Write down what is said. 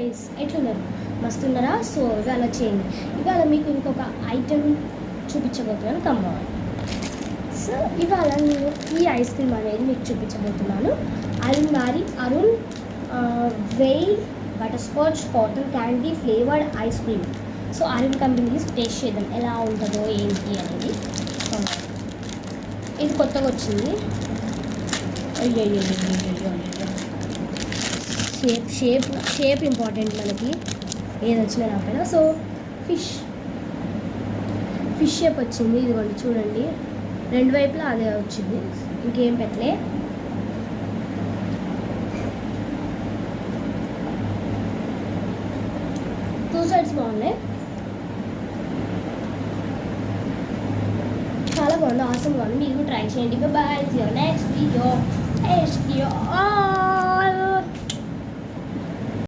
Guys, ఎట్లున్నారు? మస్తున్నారా? So ఇవాళ చేయండి, ఇవాళ మీకు ఇంకొక ఐటెం చూపించబోతున్నాను. కమ్మన్. సో ఇవాళ నేను ఈ ఐస్ క్రీమ్ అనేది మీకు చూపించబోతున్నాను. అరుణ్ వెయ్ butter scotch cotton candy flavoured ice cream. So Arun company taste చేద్దాం ఎలా ఉంటుందో ఏంటి అనేది. ఇది కొత్తగా వచ్చింది. అయ్యో షేప్ ఇంపార్టెంట్ మనకి, ఏది వచ్చినా నాకైనా. సో ఫిష్ షేప్ వచ్చింది. ఇదిగోండి చూడండి, రెండు వైపులా అదే వచ్చింది, ఇంకేం పెట్టలే. టూ సైడ్స్ బాగున్నాయి, చాలా బాగుంది, ఆసమ్ బాగుంది. మీరు ట్రై చేయండి. Bye, see you next video.